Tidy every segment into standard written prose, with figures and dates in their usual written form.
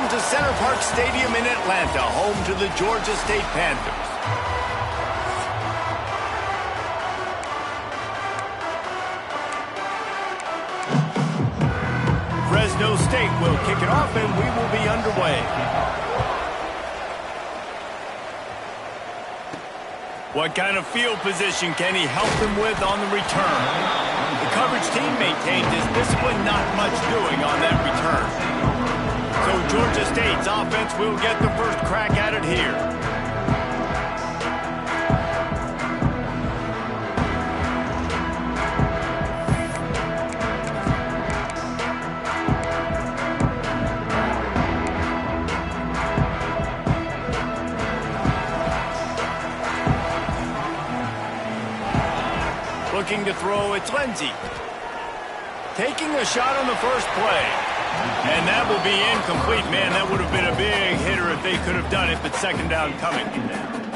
Welcome to Center Park Stadium in Atlanta, home to the Georgia State Panthers. Fresno State will kick it off, and we will be underway. What kind of field position can he help them with on the return? The coverage team maintained his discipline, not much doing on that return. So Georgia State's offense will get the first crack at it here. Looking to throw, it's Lindsey. Taking a shot on the first play. And that will be incomplete. Man, that would have been a big hitter if they could have done it, but second down coming.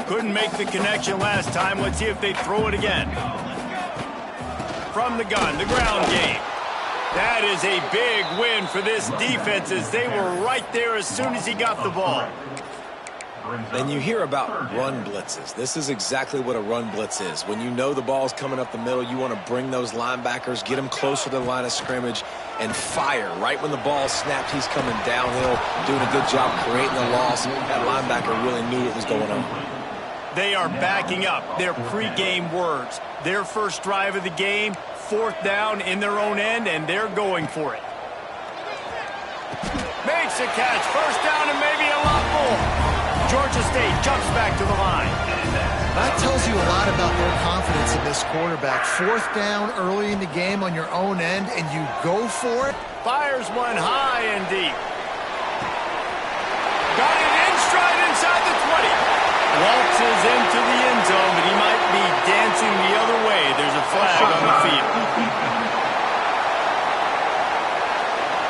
Couldn't make the connection last time. Let's see if they throw it again. From the gun, the ground game. That is a big win for this defense as they were right there as soon as he got the ball. And you hear about run blitzes. This is exactly what a run blitz is. When you know the ball's coming up the middle, you want to bring those linebackers, get them closer to the line of scrimmage, and fire. Right when the ball snapped, he's coming downhill, doing a good job creating the loss. That linebacker really knew what was going on. They are backing up their pregame words. Their first drive of the game, fourth down in their own end, and they're going for it. Makes a catch, first down and maybe a lot more. Georgia State jumps back to the line. That tells you a lot about their confidence in this quarterback. Fourth down early in the game on your own end, and you go for it. Fires one high and deep. Got it in stride inside the 20. Waltzes into the end zone, but he might be dancing the other way. There's a flag on the field.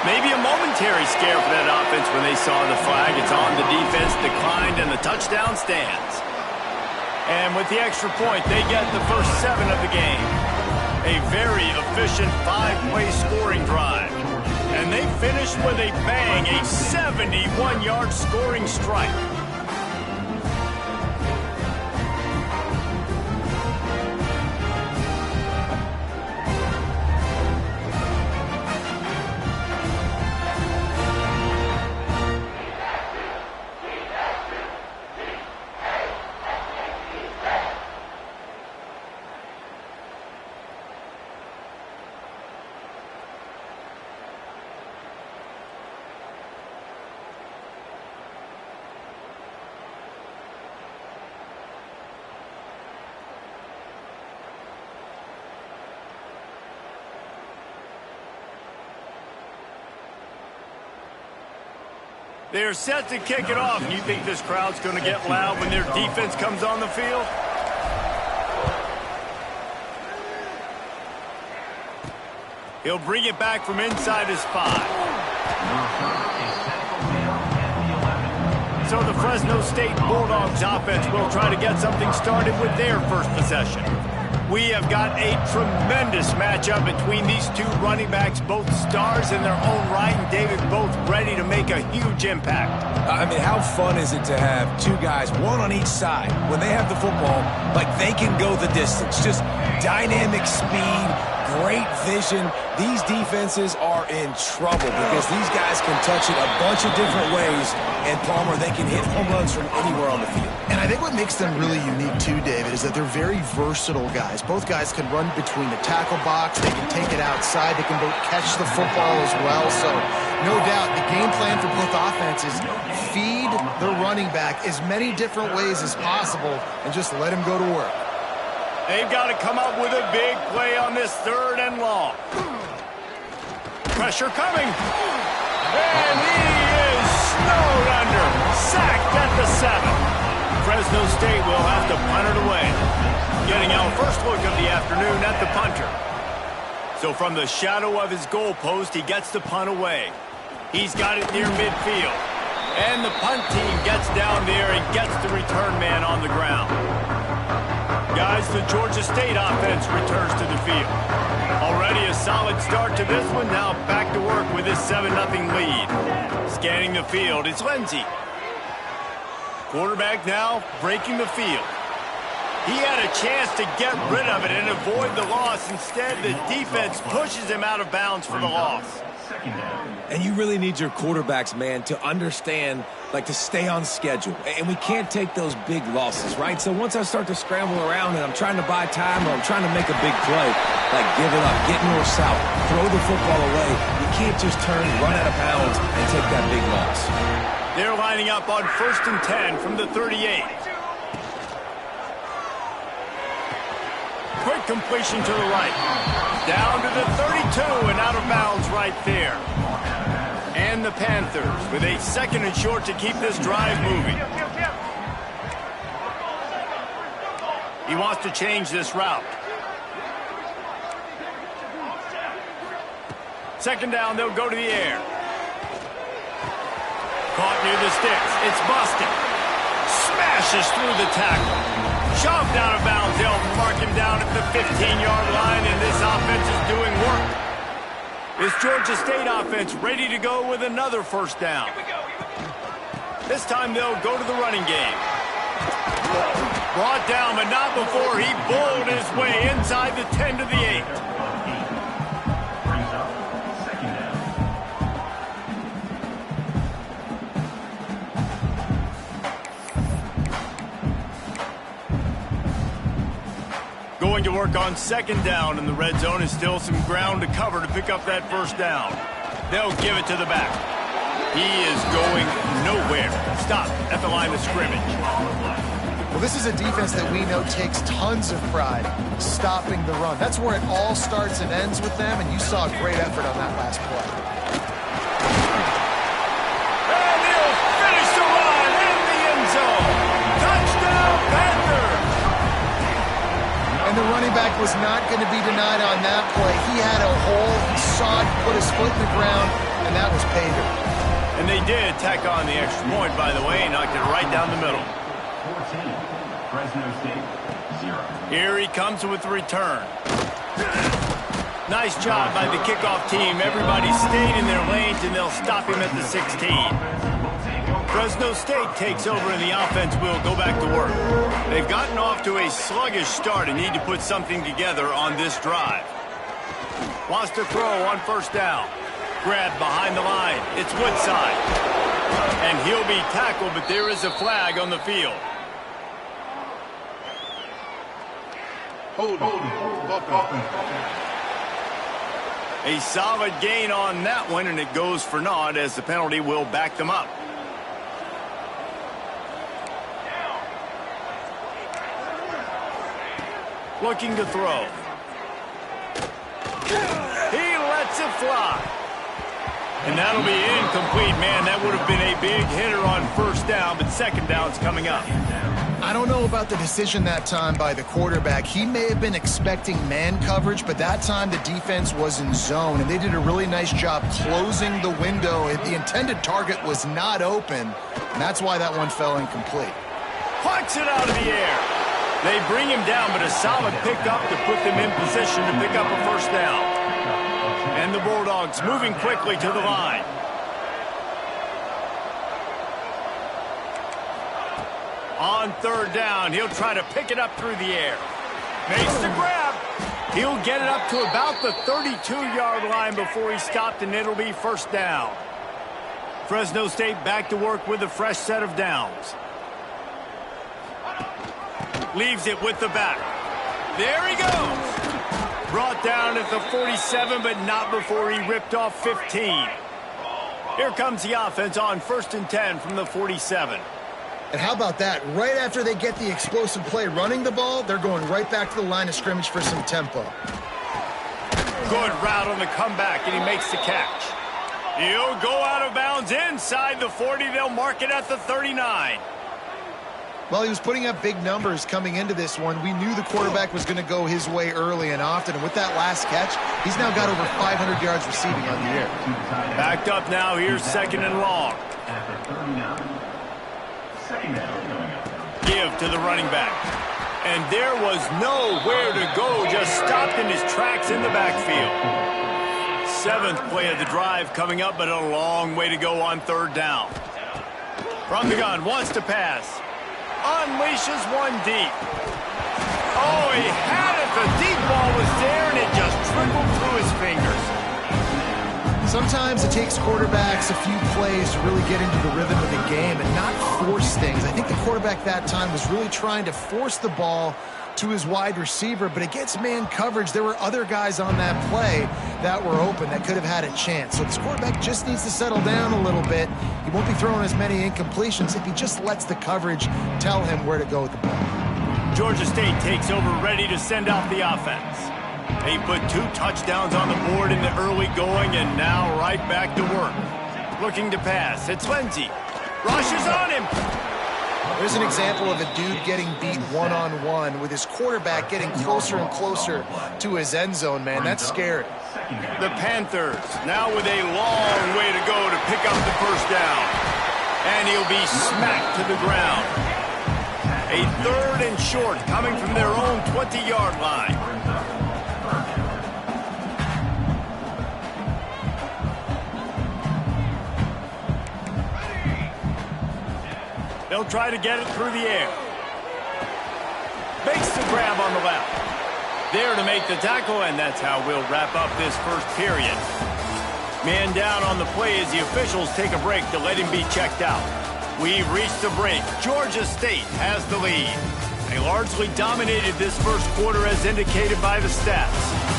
Maybe a momentary scare for that offense when they saw the flag. It's on, the defense declined, and the touchdown stands. And with the extra point, they get the first 7 of the game. A very efficient 5-play scoring drive. And they finished with a bang, a 71-yard scoring strike. They're set to kick it off. You think this crowd's going to get loud when their defense comes on the field? He'll bring it back from inside his 5. So the Fresno State Bulldogs offense will try to get something started with their first possession. We have got a tremendous matchup between these two running backs, both stars in their own right, and David, both ready to make a huge impact. I mean, how fun is it to have two guys, one on each side, when they have the football, like they can go the distance. Just dynamic speed, great vision. These defenses are in trouble because these guys can touch it a bunch of different ways, and Palmer, they can hit home runs from anywhere on the field. And I think what makes them really unique too, David, is that they're very versatile guys. Both guys can run between the tackle box, they can take it outside, they can both catch the football as well. So no doubt the game plan for both offenses, feed the running back as many different ways as possible and just let him go to work. They've got to come up with a big play on this 3rd and long. Pressure coming. And he is snowed under. Sacked at the 7. Fresno State will have to punt it away. Getting our first look of the afternoon at the punter. So from the shadow of his goalpost, he gets the punt away. He's got it near midfield. And the punt team gets down there and gets the return man on the ground. Guys, the Georgia State offense returns to the field. Already Already a solid start to this one. Now back to work with this 7-0 lead. Scanning the field, it's Lindsey. Quarterback now breaking the field. He had a chance to get rid of it and avoid the loss. Instead, the defense pushes him out of bounds for the loss. And you really need your quarterbacks, man, to understand, like, to stay on schedule. And we can't take those big losses, right? So once I start to scramble around and I'm trying to buy time or I'm trying to make a big play, like give it up, get north-south, throw the football away. You can't just turn, run out of bounds, and take that big loss. They're lining up on 1st and 10 from the 38. Quick completion to the right. Down to the 32 and out of bounds right there. And the Panthers with a 2nd and short to keep this drive moving. He wants to change this route. 2nd down, they'll go to the air. Caught near the sticks. It's busted. Smashes through the tackle. Shoved out of bounds. They'll mark him down at the 15-yard line, and this offense is doing work. This Georgia State offense ready to go with another 1st down. This time they'll go to the running game. Brought down, but not before he bowled his way inside the 10 to the 8. Going to work on 2nd down, and the red zone is still some ground to cover to pick up that 1st down. They'll give it to the back. He is going nowhere. Stop at the line of scrimmage. Well, this is a defense that we know takes tons of pride stopping the run. That's where it all starts and ends with them, and you saw a great effort on that last play. And he'll finish the run in the end zone. Touchdown, Panthers! And the running back was not going to be denied on that play. He had a hole, he saw it, put his foot in the ground, and that was paydirt. And they did tack on the extra point, by the way, and knocked it right down the middle. 14, Fresno State, 0. Here he comes with the return. Nice job by the kickoff team. Everybody stayed in their lanes, and they'll stop him at the 16. Fresno State takes over and the offense will go back to work. They've gotten off to a sluggish start and need to put something together on this drive. Wants to throw on 1st down. Grabbed behind the line. It's Woodside. And he'll be tackled, but there is a flag on the field. Hold. A solid gain on that one, and it goes for naught as the penalty will back them up. Looking to throw. He lets it fly. And that'll be incomplete, man. That would have been a big hitter on 1st down, but 2nd down's coming up. I don't know about the decision that time by the quarterback. He may have been expecting man coverage, but that time the defense was in zone, and they did a really nice job closing the window. The intended target was not open, and that's why that one fell incomplete. Pucks it out of the air. They bring him down, but a solid pickup to put them in position to pick up a 1st down. And the Bulldogs moving quickly to the line. On 3rd down, he'll try to pick it up through the air. Makes the grab. He'll get it up to about the 32-yard line before he stopped, and it'll be 1st down. Fresno State back to work with a fresh set of downs. Leaves it with the back. There he goes. Brought down at the 47, but not before he ripped off 15. Here comes the offense on 1st and 10 from the 47. And how about that? Right after they get the explosive play running the ball, they're going right back to the line of scrimmage for some tempo. Good route on the comeback, and he makes the catch. He'll go out of bounds inside the 40. They'll mark it at the 39. Well, he was putting up big numbers coming into this one. We knew the quarterback was going to go his way early and often. And with that last catch, he's now got over 500 yards receiving on the year. Backed up now. Here's 2nd and long. At the 39. 2nd down coming up. Give to the running back. And there was nowhere to go, just stopped in his tracks in the backfield. 7th play of the drive coming up, but a long way to go on 3rd down. From the gun, wants to pass. Unleashes one deep. Oh, he had it. The deep ball was there, and it just trickled through his fingers. Sometimes it takes quarterbacks a few plays to really get into the rhythm of the game and not force things. I think the quarterback that time was really trying to force the ball to his wide receiver, but against man coverage, there were other guys on that play that were open that could have had a chance. So this quarterback just needs to settle down a little bit. He won't be throwing as many incompletions if he just lets the coverage tell him where to go with the ball. Georgia State takes over, ready to send out the offense. They put 2 touchdowns on the board in the early going, and now right back to work. Looking to pass. It's Lindsey. Rushes on him. There's an example of a dude getting beat one-on-one with his quarterback getting closer and closer to his end zone, man. That's scary. The Panthers now with a long way to go to pick up the 1st down. And he'll be smacked to the ground. A 3rd and short coming from their own 20-yard line. They'll try to get it through the air. Makes the grab on the left. There to make the tackle, and that's how we'll wrap up this 1st period. Man down on the play as the officials take a break to let him be checked out. We've reached the break. Georgia State has the lead. They largely dominated this 1st quarter as indicated by the stats.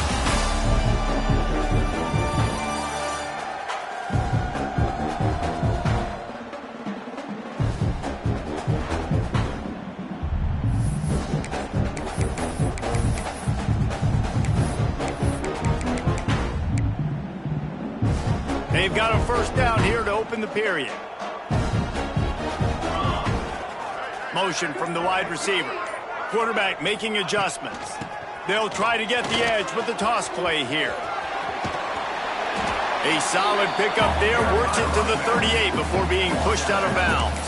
They've got a 1st down here to open the period. Motion from the wide receiver. Quarterback making adjustments. They'll try to get the edge with the toss play here. A solid pickup there, works it to the 38 before being pushed out of bounds.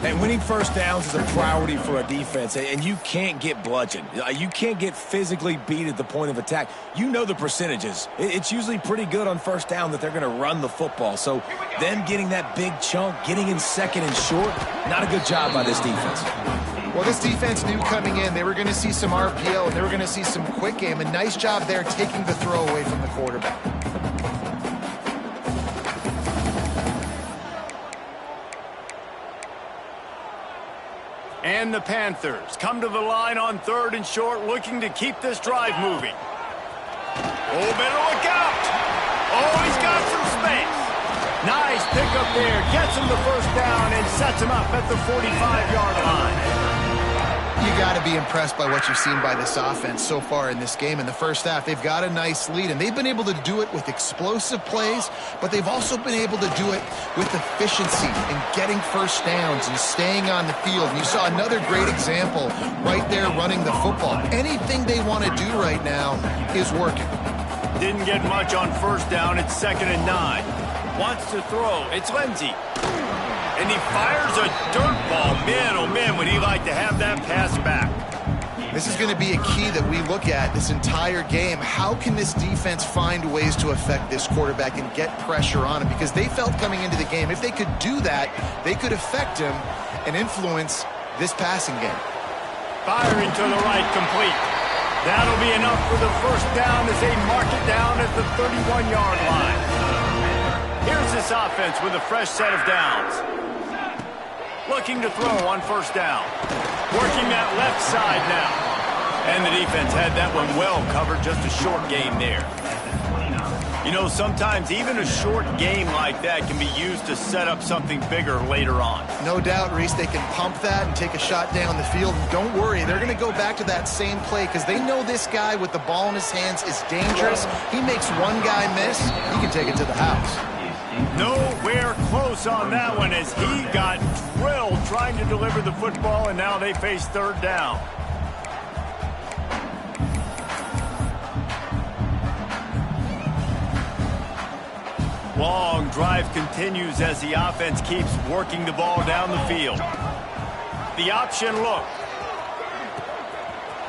And winning 1st downs is a priority for a defense, and you can't get bludgeoned. You can't get physically beat at the point of attack. You know the percentages. It's usually pretty good on 1st down that they're going to run the football. So them getting that big chunk, getting in 2nd and short, not a good job by this defense. Well, this defense knew coming in they were going to see some RPO, and they were going to see some quick game. A nice job there taking the throw away from the quarterback. And the Panthers come to the line on 3rd and short, looking to keep this drive moving. Oh, better look out. Oh, he's got some space. Nice pickup there. Gets him the 1st down and sets him up at the 45-yard line. You got to be impressed by what you've seen by this offense so far in this game. In the 1st half, they've got a nice lead, and they've been able to do it with explosive plays, but they've also been able to do it with efficiency and getting 1st downs and staying on the field. And you saw another great example right there running the football. Anything they want to do right now is working. Didn't get much on 1st down. It's 2nd and 9. Wants to throw. It's Lindsey. And he fires a dirt ball. Man, oh man, would he like to have that pass back. This is going to be a key that we look at this entire game. How can this defense find ways to affect this quarterback and get pressure on him? Because they felt coming into the game, if they could do that, they could affect him and influence this passing game. Firing to the right, complete. That'll be enough for the 1st down as they mark it down at the 31-yard line. Here's this offense with a fresh set of downs. Looking to throw on 1st down. Working that left side now. And the defense had that one well covered. Just a short game there. You know, sometimes even a short game like that can be used to set up something bigger later on. No doubt, Reese, they can pump that and take a shot down the field. And don't worry, they're going to go back to that same play because they know this guy with the ball in his hands is dangerous. He makes one guy miss, he can take it to the house. Nowhere close on that one as he got drilled trying to deliver the football, and now they face 3rd down. Long drive continues as the offense keeps working the ball down the field. The option look.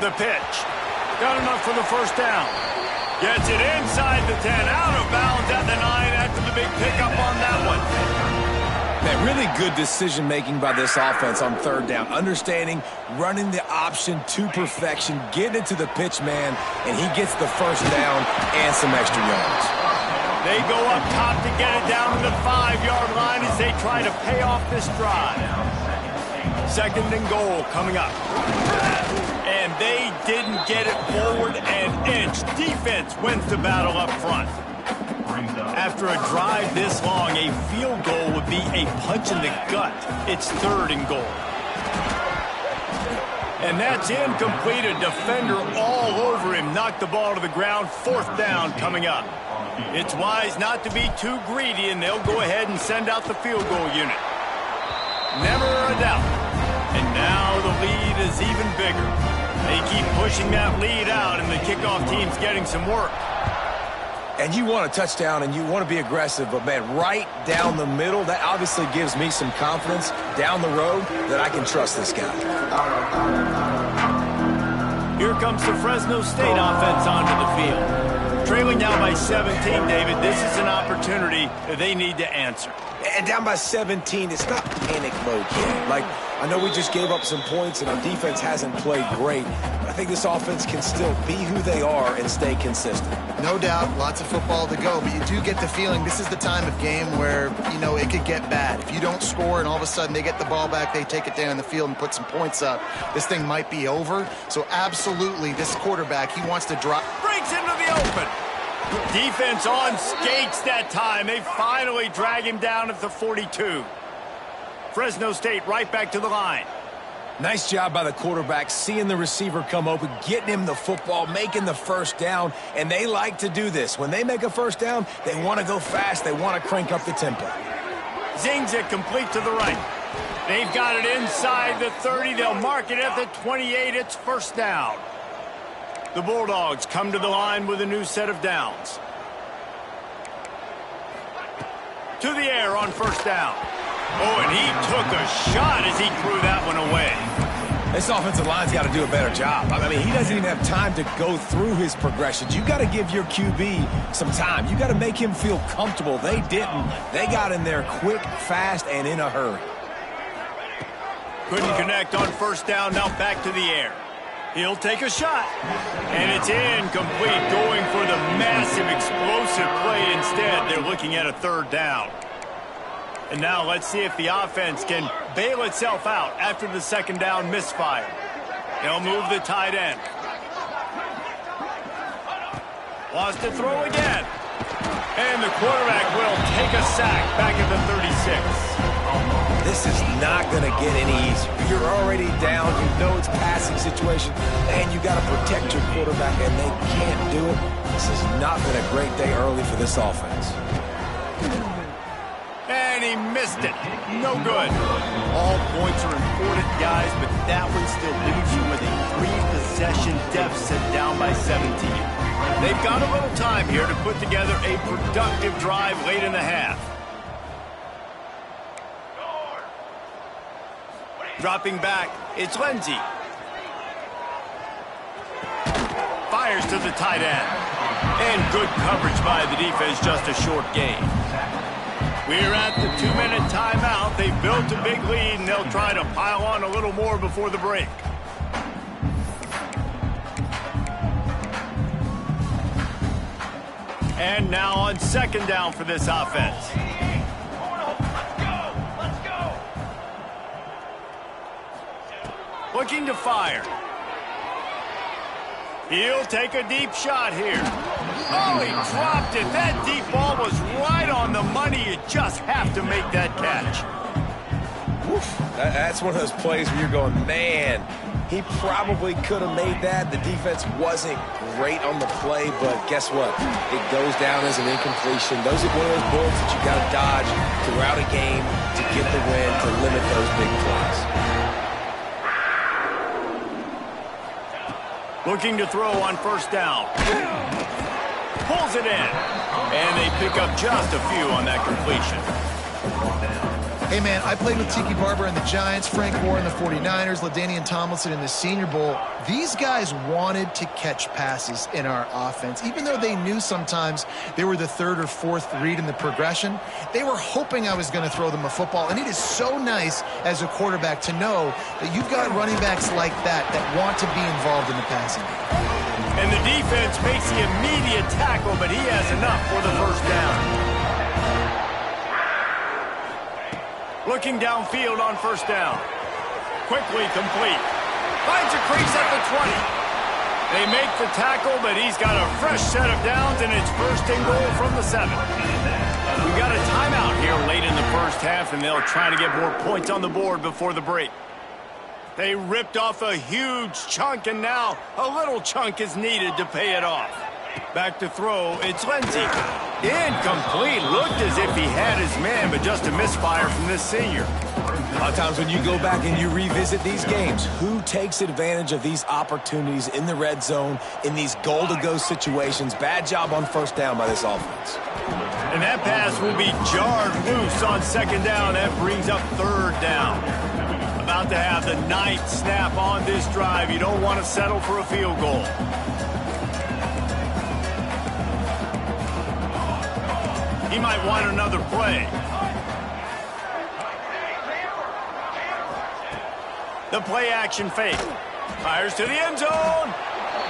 The pitch. Got enough for the first down. Gets it inside the 10, out of bounds at the 9 after the big pickup on that one. Man, really good decision-making by this offense on third down. Understanding, running the option to perfection, getting it to the pitch man, and he gets the first down and some extra yards. They go up top to get it down to the 5-yard line as they try to pay off this drive. Second and goal coming up. And they didn't get it forward an inch. Defense wins the battle up front. After a drive this long, a field goal would be a punch in the gut. It's third and goal. And that's incomplete. A defender all over him. Knocked the ball to the ground. Fourth down coming up. It's wise not to be too greedy, and they'll go ahead and send out the field goal unit. Never a doubt. And now the lead is even bigger. They keep pushing that lead out, and the kickoff team's getting some work. And you want a touchdown, and you want to be aggressive, but, man, right down the middle, that obviously gives me some confidence down the road that I can trust this guy. Here comes the Fresno State offense onto the field. Trailing now by 17, David, this is an opportunity that they need to answer. And down by 17, it's not panic mode yet. Like, I know we just gave up some points, and our defense hasn't played great, but I think this offense can still be who they are and stay consistent. No doubt, lots of football to go, but you do get the feeling this is the time of game where, you know, it could get bad. If you don't score and all of a sudden they get the ball back, they take it down the field and put some points up, this thing might be over. So absolutely, this quarterback, he wants to drop. Breaks into the open. Defense on skates that time. They finally drag him down at the 42. Fresno State right back to the line. Nice job by the quarterback, seeing the receiver come open, getting him the football, making the first down, and they like to do this. When they make a first down, they want to go fast. They want to crank up the tempo. Zings it complete to the right. They've got it inside the 30. They'll mark it at the 28. It's first down. The Bulldogs come to the line with a new set of downs. To the air on first down. Oh, and he took a shot as he threw that one away. This offensive line's got to do a better job. I mean, he doesn't even have time to go through his progressions. You got to give your QB some time. You got to make him feel comfortable. They didn't. They got in there quick, fast, and in a hurry. Couldn't connect on first down. Now back to the air. He'll take a shot. And it's incomplete, going for the massive explosive play instead. They're looking at a third down. And now let's see if the offense can bail itself out after the second down misfire. They'll move the tight end. Wants to throw again. And the quarterback will take a sack back at the 36. This is not going to get any easier. You're already down. You know it's passing situation. And you got to protect your quarterback, and they can't do it. This has not been a great day early for this offense. And he missed it. No good. All points are important, guys, but that one still leaves you with a 3-possession deficit down by 17. They've got a little time here to put together a productive drive late in the half. Dropping back, it's Lindsey. Fires to the tight end. And good coverage by the defense, just a short gain. We're at the 2-minute timeout. They've built a big lead, and they'll try to pile on a little more before the break. And now on second down for this offense. Looking to fire. He'll take a deep shot here. Oh, he dropped it. That deep ball was right on the money. You just have to make that catch. Oof. That's one of those plays where you're going, man, he probably could have made that. The defense wasn't great on the play, but guess what? It goes down as an incompletion. Those are one of those bullets that you got to dodge throughout a game to get the win, to limit those big plays. Looking to throw on first down. Pulls it in. And they pick up just a few on that completion. Hey, man, I played with Tiki Barber in the Giants, Frank Gore in the 49ers, LaDainian Tomlinson in the Senior Bowl. These guys wanted to catch passes in our offense. Even though they knew sometimes they were the third or fourth read in the progression, they were hoping I was going to throw them a football. And it is so nice as a quarterback to know that you've got running backs like that want to be involved in the passing game. And the defense makes the immediate tackle, but he has enough for the first down. Looking downfield on first down. Quickly complete. Finds a crease at the 20. They make the tackle, but he's got a fresh set of downs, and it's first and goal from the 7. We got a timeout here late in the first half, and they'll try to get more points on the board before the break. They ripped off a huge chunk, and now a little chunk is needed to pay it off. Back to throw, it's Lindsey. Incomplete. Looked as if he had his man, but just a misfire from this senior. A lot of times when you go back and you revisit these games, who takes advantage of these opportunities in the red zone, in these goal-to-go situations? Bad job on first down by this offense. And that pass will be jarred loose on second down. That brings up third down. About to have the 9th snap on this drive. You don't want to settle for a field goal. He might want another play. The play action fake. Fires to the end zone.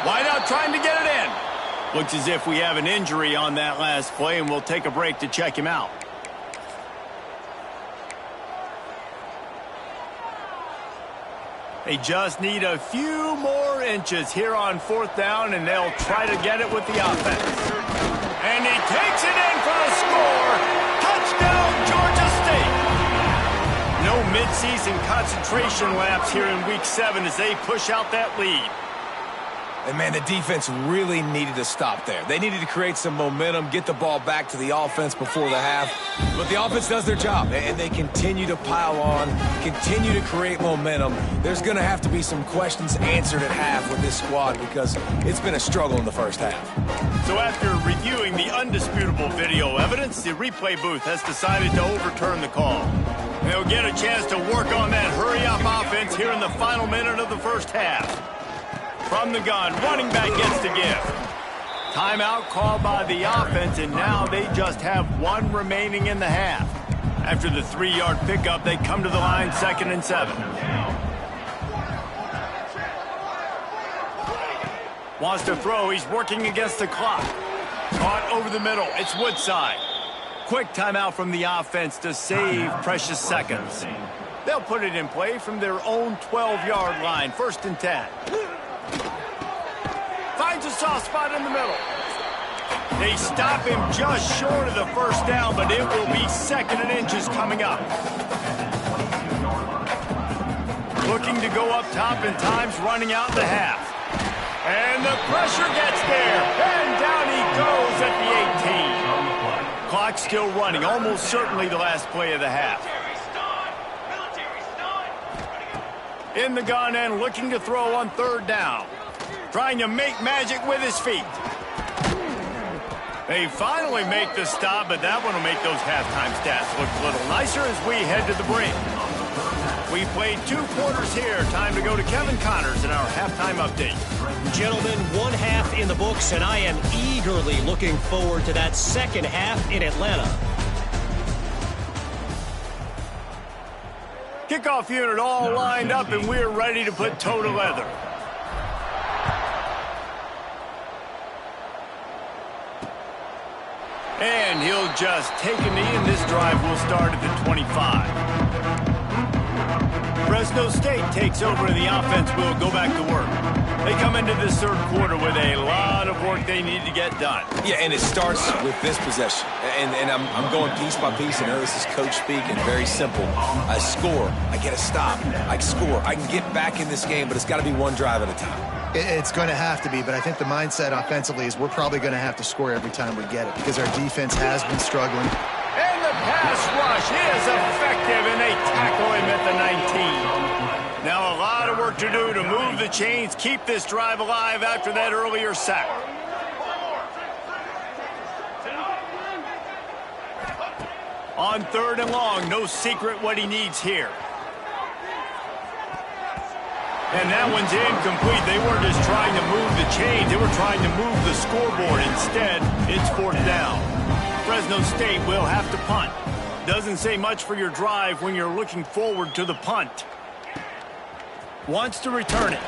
Wide out trying to get it in. Looks as if we have an injury on that last play, and we'll take a break to check him out. They just need a few more inches here on fourth down, and they'll try to get it with the offense. And he takes it in for the score. Touchdown, Georgia State. No midseason concentration lapse here in Week 7 as they push out that lead. And, man, the defense really needed to stop there. They needed to create some momentum, get the ball back to the offense before the half. But the offense does their job, and they continue to pile on, continue to create momentum. There's going to have to be some questions answered at half with this squad because it's been a struggle in the first half. So after reviewing the undisputable video evidence, the replay booth has decided to overturn the call. They'll get a chance to work on that hurry-up offense here in the final minute of the first half. From the gun, running back gets the gift. Timeout called by the offense, and now they just have one remaining in the half. After the 3-yard pickup, they come to the line 2nd and 7. Wants to throw, he's working against the clock. Caught over the middle, it's Woodside. Quick timeout from the offense to save precious seconds. They'll put it in play from their own 12-yard line, 1st and 10. Finds a soft spot in the middle. They stop him just short of the first down, but it will be 2nd and inches coming up. Looking to go up top, and time's running out the half. And the pressure gets there, and down he goes at the 18. Clock still running, almost certainly the last play of the half. In the gun and looking to throw on 3rd down. Trying to make magic with his feet. They finally make the stop, but that one will make those halftime stats look a little nicer as we head to the break. We played 2 quarters here. Time to go to Kevin Connors in our halftime update. Gentlemen, 1 half in the books, and I am eagerly looking forward to that second half in Atlanta. Kickoff unit all lined up, and we're ready to put toe to leather. And he'll just take a knee, and this drive will start at the 25. Fresno State takes over, and the offense will go back to work. They come into this 3rd quarter with a lot of work they need to get done. Yeah, and it starts with this possession. And I'm going piece by piece. I know this is coach speak and very simple. I score. I get a stop. I score. I can get back in this game, but it's got to be one drive at a time. It's going to have to be, but I think the mindset offensively is we're probably going to have to score every time we get it because our defense has been struggling. And the pass rush is effective, and they tackle him at the 19. Now a lot of work to do to move the chains, keep this drive alive after that earlier sack. On 3rd and long, no secret what he needs here. And that one's incomplete. They weren't just trying to move the chains. They were trying to move the scoreboard. Instead, it's 4th down. Fresno State will have to punt. Doesn't say much for your drive when you're looking forward to the punt. Wants to return it.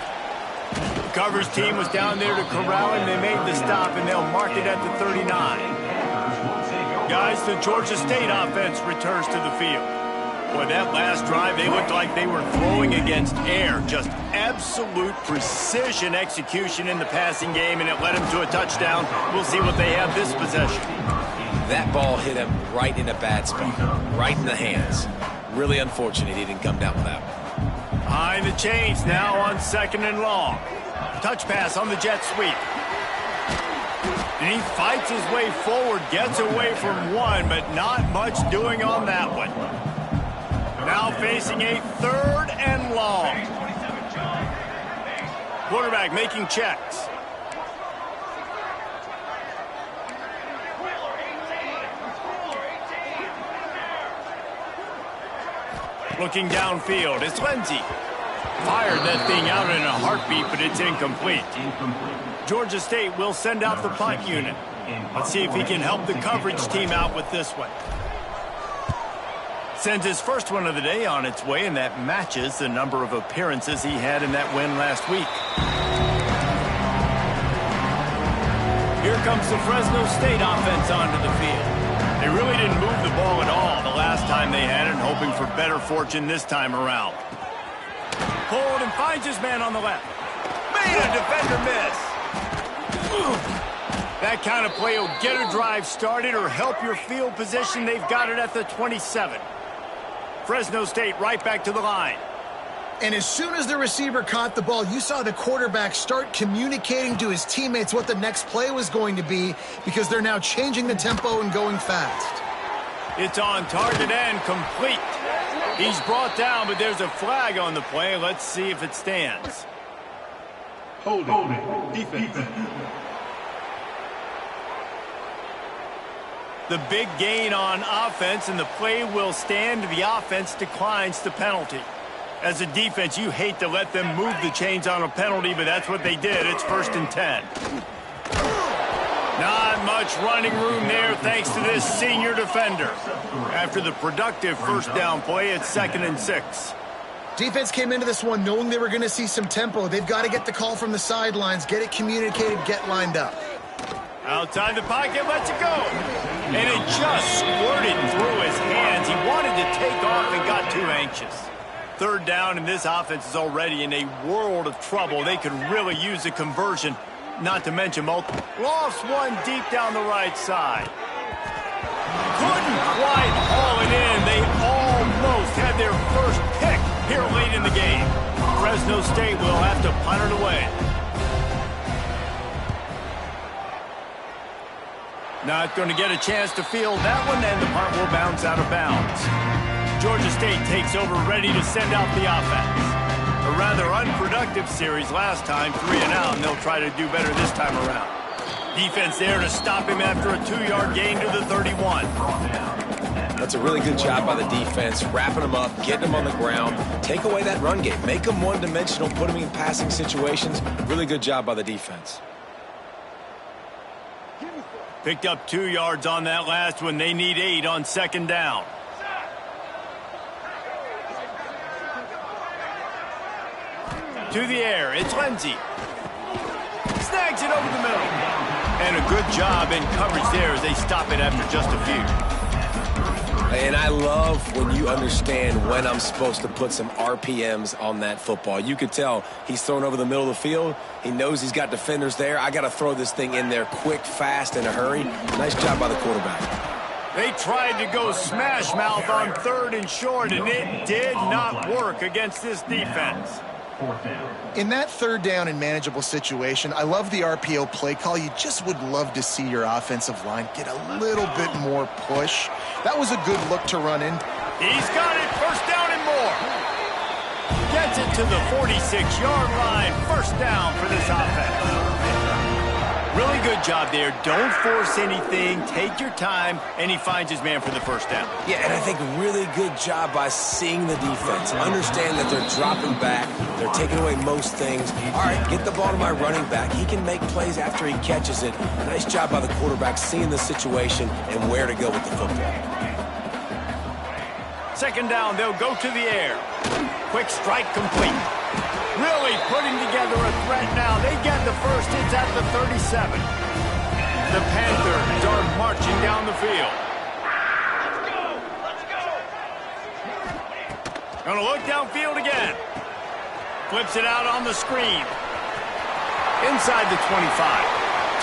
The coverage team was down there to corral him. They made the stop, and they'll mark it at the 39. Guys, the Georgia State offense returns to the field. Boy, that last drive, they looked like they were throwing against air. Just absolute precision execution in the passing game, and it led them to a touchdown. We'll see what they have this possession. That ball hit him right in a bad spot, right in the hands. Really unfortunate he didn't come down with that one. Behind the chains now on 2nd and long. Touch pass on the jet sweep. And he fights his way forward, gets away from one, but not much doing on that one. Now facing a 3rd and long. Quarterback making checks. Looking downfield, it's Lindsey. Fired that thing out in a heartbeat, but it's incomplete. Georgia State will send out the punt unit. Let's see if he can help the coverage team out with this one. Sends his first one of the day on its way, and that matches the number of appearances he had in that win last week. Here comes the Fresno State offense onto the field. They really didn't move the ball at all the last time they had it, hoping for better fortune this time around. Pulled and finds his man on the left. Made a defender miss. That kind of play will get a drive started or help your field position. They've got it at the 27. Fresno State right back to the line. And as soon as the receiver caught the ball, you saw the quarterback start communicating to his teammates what the next play was going to be, because they're now changing the tempo and going fast. It's on target and complete. He's brought down, but there's a flag on the play. Let's see if it stands. Hold it. Defense. The big gain on offense, and the play will stand. The offense declines the penalty. As a defense, you hate to let them move the chains on a penalty, but that's what they did. It's 1st and 10. Not much running room there thanks to this senior defender. After the productive 1st down play, it's 2nd and 6. Defense came into this one knowing they were going to see some tempo. They've got to get the call from the sidelines, get it communicated, get lined up. Outside the pocket, lets it go. And it just squirted through his hands. He wanted to take off and got too anxious. 3rd down, and this offense is already in a world of trouble. They could really use a conversion, not to mention multiple. Lost one deep down the right side. Couldn't quite haul it in. They almost had their first pick here late in the game. Fresno State will have to punt it away. Not going to get a chance to field that one, and the punt will bounce out of bounds. Georgia State takes over, ready to send out the offense. A rather unproductive series last time, 3 and out, and they'll try to do better this time around. Defense there to stop him after a 2-yard gain to the 31. That's a really good job by the defense, wrapping them up, getting them on the ground. Take away that run game. Make them one-dimensional, put them in passing situations. Really good job by the defense. Picked up 2 yards on that last one. They need 8 on 2nd down. To the air, it's Lindsey. Snags it over the middle. And a good job in coverage there as they stop it after just a few. And I love when you understand when I'm supposed to put some RPMs on that football. You could tell he's thrown over the middle of the field. He knows he's got defenders there. I got to throw this thing in there quick, fast, in a hurry. Nice job by the quarterback. They tried to go smash mouth on 3rd and short, and it did not work against this defense. In that 3rd down and manageable situation, I love the RPO play call. You just would love to see your offensive line get a little bit more push. That was a good look to run in. He's got it, 1st down and more. Gets it to the 46-yard line, 1st down for this offense. Really good job there. Don't force anything. Take your time, and he finds his man for the first down. Yeah, and I think really good job by seeing the defense. Understand that they're dropping back. They're taking away most things. All right, get the ball to my running back. He can make plays after he catches it. Nice job by the quarterback seeing the situation and where to go with the football. Second down, they'll go to the air. Quick strike complete. Really putting together a threat now. They get the first. It's at the 37. The Panthers are marching down the field. Let's go. Gonna look downfield again. Flips it out on the screen. Inside the 25.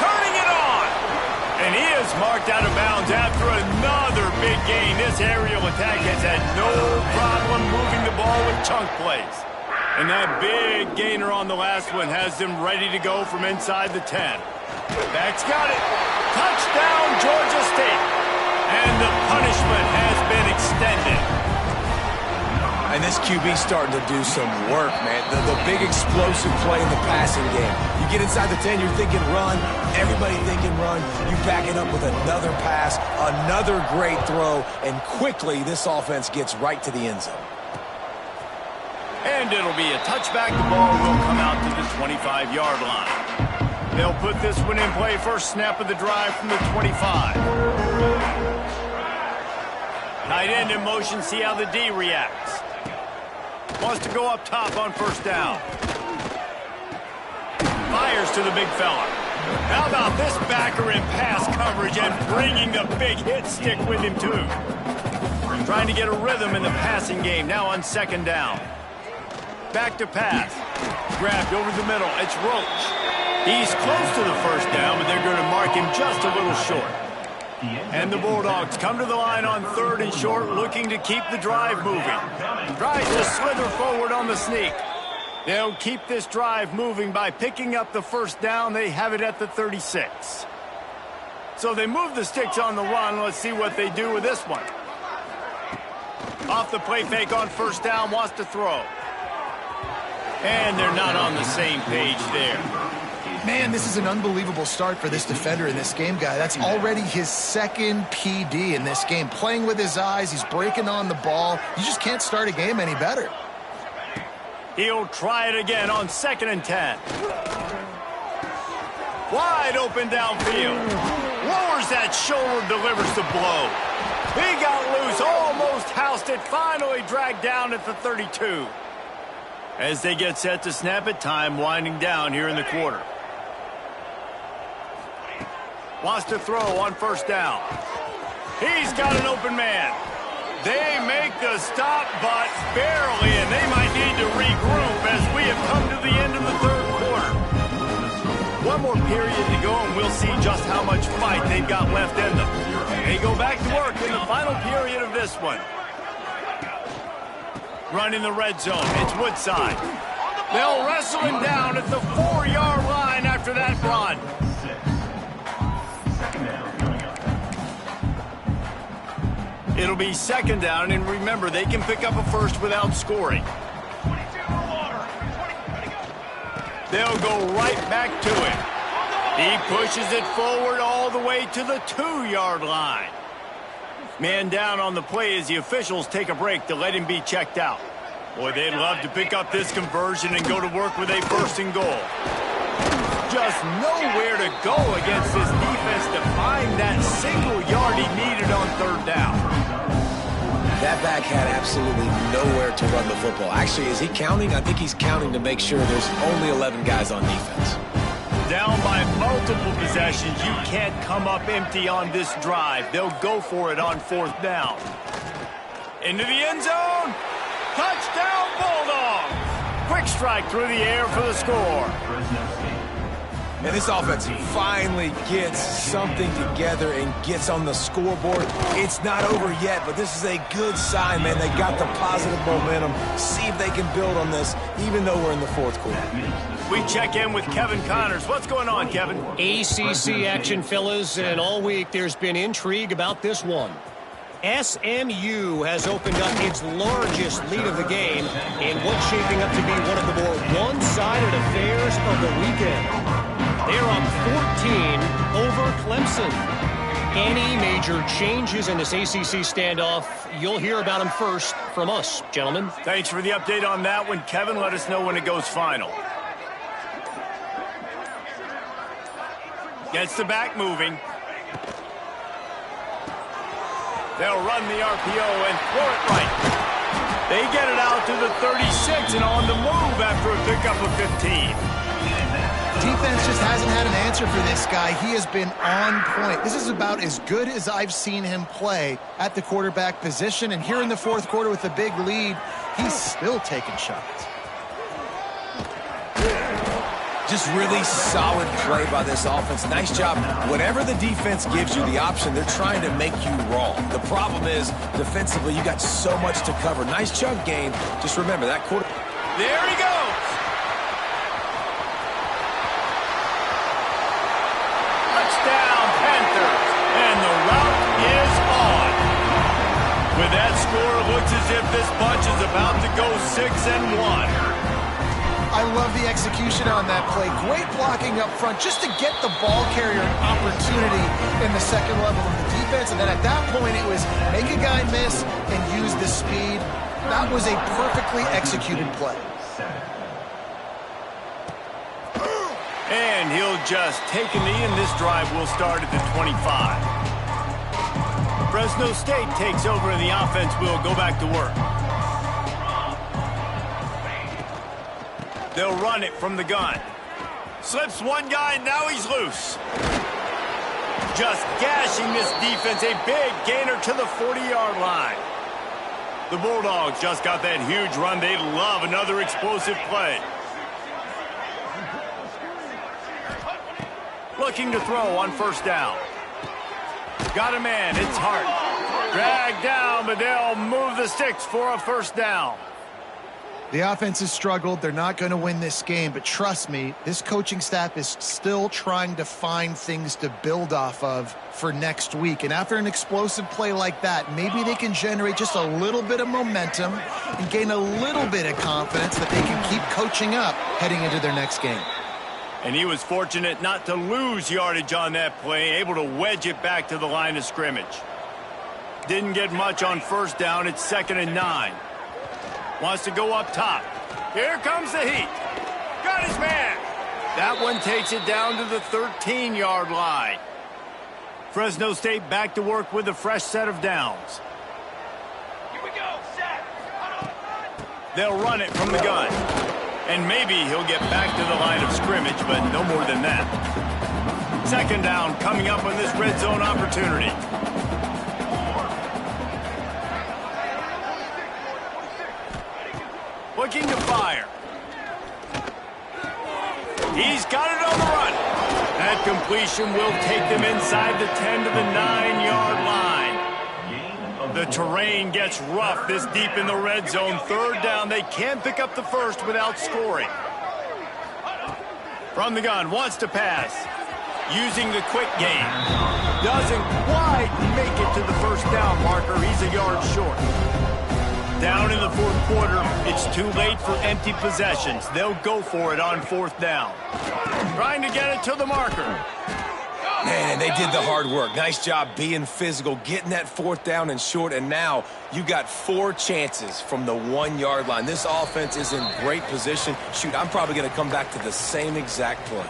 Turning it on. And he is marked out of bounds after another big gain. This aerial attack has had no problem moving the ball with chunk plays. And that big gainer on the last one has them ready to go from inside the 10. Back's got it. Touchdown, Georgia State. And the punishment has been extended. And this QB's starting to do some work, man. The big explosive play in the passing game. You get inside the 10, you're thinking run. Everybody thinking run. You back it up with another pass, another great throw, and quickly this offense gets right to the end zone. And it'll be a touchback. The ball will come out to the 25-yard line. They'll put this one in play. First snap of the drive from the 25. Tight end in motion. See how the D reacts. Wants to go up top on first down. Fires to the big fella. How about this backer in pass coverage and bringing the big hit stick with him, too. Trying to get a rhythm in the passing game. Now on second down. Back to pass. Grabbed over the middle. It's Roach. He's close to the first down, but they're going to mark him just a little short. And the Bulldogs come to the line on third and short, looking to keep the drive moving. Tries to slither forward on the sneak. They'll keep this drive moving by picking up the first down. They have it at the 36. So they move the sticks on the run. Let's see what they do with this one. Off the play fake on first down, wants to throw. And they're not on the same page there. Man, this is an unbelievable start for this defender in this game, guy. That's already his second PD in this game. Playing with his eyes, he's breaking on the ball. You just can't start a game any better. He'll try it again on second and 10. Wide open downfield. Lowers that shoulder, delivers the blow. He got loose, almost housed it, finally dragged down at the 32. As they get set to snap it, time winding down here in the quarter. Wants to throw on first down. He's got an open man. They make the stop, but barely, and they might need to regroup as we have come to the end of the third quarter. One more period to go, and we'll see just how much fight they've got left in them. They go back to work in the final period of this one. Run in the red zone. It's Woodside. They'll wrestle him down at the 4-yard line after that run. It'll be second down, and remember, they can pick up a first without scoring. They'll go right back to it. He pushes it forward all the way to the 2-yard line. Man down on the play as the officials take a break to let him be checked out. Boy, they'd love to pick up this conversion and go to work with a first and goal. Just nowhere to go against this defense to find that single yard he needed on third down. That back had absolutely nowhere to run the football. Actually, is he counting? I think he's counting to make sure there's only 11 guys on defense. Down by multiple possessions, you can't come up empty on this drive. They'll go for it on fourth down. Into the end zone. Touchdown, Bulldogs. Quick strike through the air for the score. And this offense finally gets something together and gets on the scoreboard. It's not over yet, but this is a good sign, man. They got the positive momentum. See if they can build on this, even though we're in the fourth quarter. We check in with Kevin Connors. What's going on, Kevin? ACC action, fellas, and all week there's been intrigue about this one. SMU has opened up its largest lead of the game in what's shaping up to be one of the more one-sided affairs of the weekend. They're up 14 over Clemson. Any major changes in this ACC standoff, you'll hear about them first from us, gentlemen. Thanks for the update on that one, Kevin. Let us know when it goes final. Gets the back moving. They'll run the RPO and throw it right. They get it out to the 36 and on the move after a pickup of 15. Defense just hasn't had an answer for this guy. He has been on point. This is about as good as I've seen him play at the quarterback position. And here in the fourth quarter with a big lead, he's still taking shots. Just really solid play by this offense. Nice job. Whatever the defense gives you the option, they're trying to make you roll. The problem is, defensively, you got so much to cover. Nice chunk gain. Just remember, that quarter... There he goes. Touchdown, Panthers. And the route is on. With that score, it looks as if this bunch is about to go 6-1. I love the execution on that play. Great blocking up front just to get the ball carrier an opportunity in the second level of the defense. And then at that point, it was make a guy miss and use the speed. That was a perfectly executed play. And he'll just take a knee, and this drive will start at the 25. Fresno State takes over, and the offense will go back to work. They'll run it from the gun. Slips one guy, and now he's loose. Just gashing this defense. A big gainer to the 40-yard line. The Bulldogs just got that huge run. They love another explosive play. Looking to throw on first down. Got a man. It's Hart. Dragged down, but they'll move the sticks for a first down. The offense has struggled. They're not going to win this game, but trust me, this coaching staff is still trying to find things to build off of for next week. And after an explosive play like that, maybe they can generate just a little bit of momentum and gain a little bit of confidence that they can keep coaching up heading into their next game. And he was fortunate not to lose yardage on that play, able to wedge it back to the line of scrimmage. Didn't get much on first down. It's 2nd and 9. Wants to go up top. Here comes the heat. Got his man. That one takes it down to the 13-yard line. Fresno State back to work with a fresh set of downs. Here we go, set. They'll run it from the gun. And maybe he'll get back to the line of scrimmage, but no more than that. 2nd down coming up on this red zone opportunity. Looking to fire. He's got it on the run. That completion will take them inside the 10 to the 9-yard line. The terrain gets rough this deep in the red zone. 3rd down. They can't pick up the first without scoring. From the gun, wants to pass. Using the quick game. Doesn't quite make it to the first down marker. He's a yard short. Down in the 4th quarter, it's too late for empty possessions. They'll go for it on 4th down. Trying to get it to the marker. Man, they did the hard work. Nice job being physical, getting that 4th down and short, and now you got 4 chances from the 1-yard line. This offense is in great position. Shoot, I'm probably going to come back to the same exact play.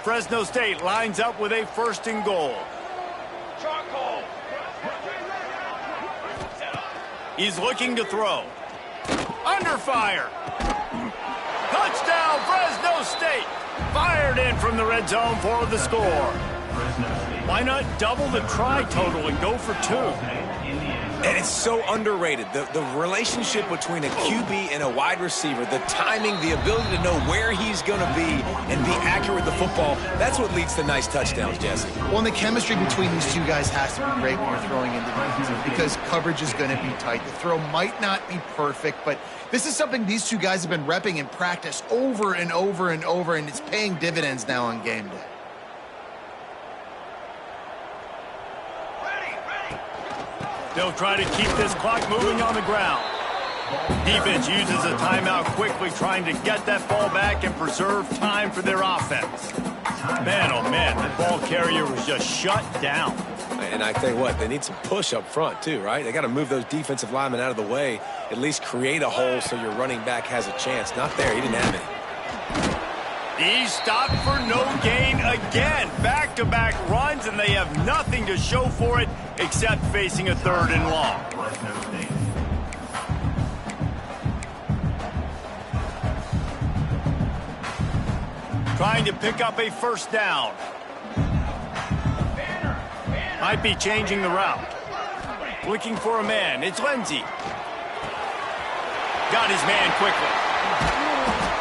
Fresno State lines up with a 1st and goal. He's looking to throw. Under fire. Touchdown, Fresno State. Fired in from the red zone for the score. Why not double the try total and go for 2? And it's so underrated. The relationship between a QB and a wide receiver, the timing, the ability to know where he's going to be and be accurate with the football, that's what leads to nice touchdowns, Jesse. Well, and the chemistry between these two guys has to be great when you're throwing into defense because coverage is going to be tight. The throw might not be perfect, but this is something these two guys have been repping in practice over and over and over, and it's paying dividends now on game day. They'll try to keep this clock moving on the ground. Defense uses a timeout quickly, trying to get that ball back and preserve time for their offense. Man, oh man, the ball carrier was just shut down. And I tell you what, they need some push up front too, right? They got to move those defensive linemen out of the way, at least create a hole so your running back has a chance. Not there, he didn't have any. He's stopped for no gain again. Back-to-back runs, and they have nothing to show for it except facing a 3rd and long. Trying to pick up a 1st down. Might be changing the route. Looking for a man. It's Lindsey. Got his man quickly.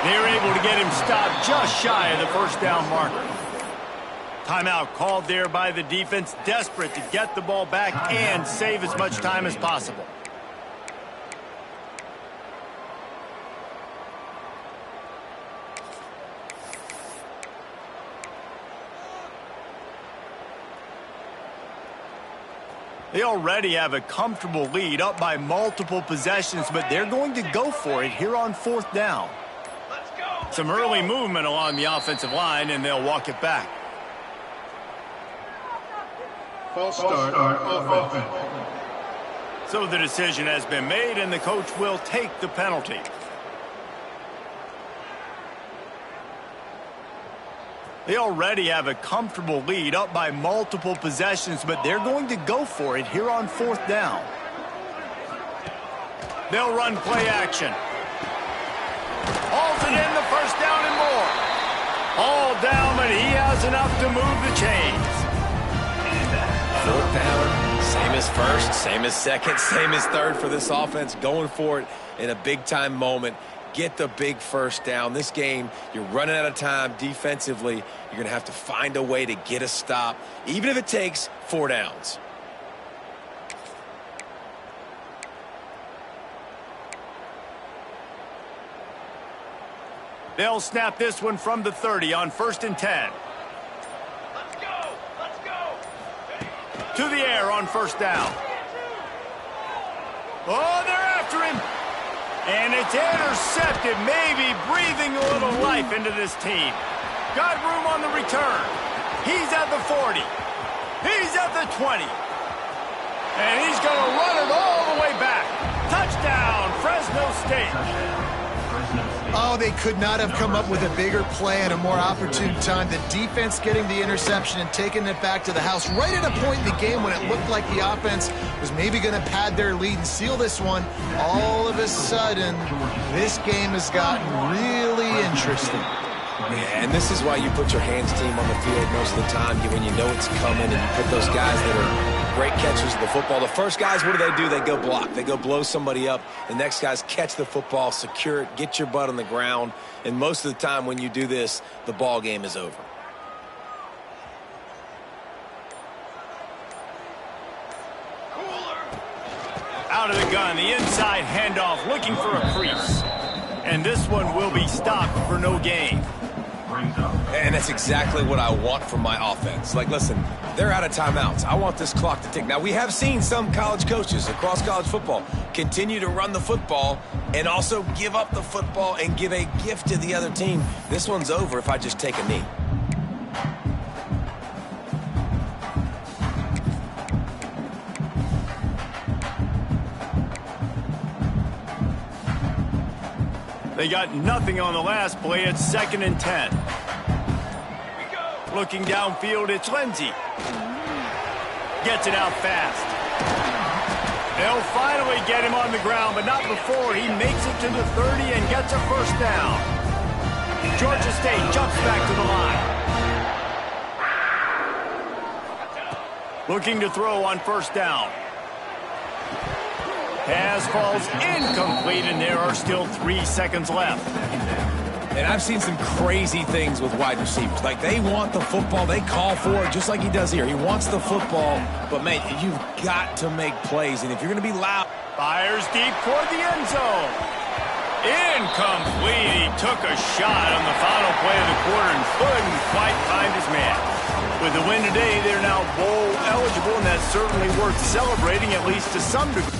They're able to get him stopped just shy of the 1st down marker. Timeout called there by the defense, desperate to get the ball back and save as much time as possible. They already have a comfortable lead, up by multiple possessions, but they're going to go for it here on 4th down. Some early movement along the offensive line, and they'll walk it back. False start on offense. So the decision has been made, and the coach will take the penalty. They already have a comfortable lead, up by multiple possessions, but they're going to go for it here on 4th down. They'll run play action. Hauls it in, the 1st down and more. All down, but he has enough to move the chains. 4th down, same as 1st, same as 2nd, same as 3rd for this offense. Going for it in a big-time moment. Get the big 1st down. This game, you're running out of time defensively. You're going to have to find a way to get a stop, even if it takes 4 downs. They'll snap this one from the 30 on 1st and 10. Let's go! Let's go! To the air on 1st down. Oh, they're after him. And it's intercepted, maybe breathing a little life into this team. Got room on the return. He's at the 40. He's at the 20. And he's going to run it all the way back. Touchdown, Fresno State. Oh, they could not have come up with a bigger play at a more opportune time. The defense getting the interception and taking it back to the house right at a point in the game when it looked like the offense was maybe going to pad their lead and seal this one. All of a sudden, this game has gotten really interesting. Yeah, and this is why you put your hands team on the field most of the time when you know it's coming, and you put those guys that are great catchers of the football. The first guys, what do? They go block. They go blow somebody up. The next guys catch the football, secure it, get your butt on the ground. And most of the time when you do this, the ball game is over. Out of the gun, the inside handoff, looking for a crease. And this one will be stopped for no gain. And that's exactly what I want from my offense. Like, listen, they're out of timeouts. I want this clock to tick. Now, we have seen some college coaches across college football continue to run the football and also give up the football and give a gift to the other team. This one's over if I just take a knee. They got nothing on the last play. It's 2nd and 10. Looking downfield, it's Lindsey. Gets it out fast. They'll finally get him on the ground, but not before he makes it to the 30 and gets a 1st down. Georgia State jumps back to the line. Looking to throw on 1st down. Pass falls incomplete, and there are still 3 seconds left. And I've seen some crazy things with wide receivers. Like, they want the football. They call for it just like he does here. He wants the football. But, man, you've got to make plays. And if you're going to be loud. Fires deep toward the end zone. Incomplete. He took a shot on the final play of the quarter and couldn't quite find his man. With the win today, they're now bowl eligible, and that's certainly worth celebrating, at least to some degree.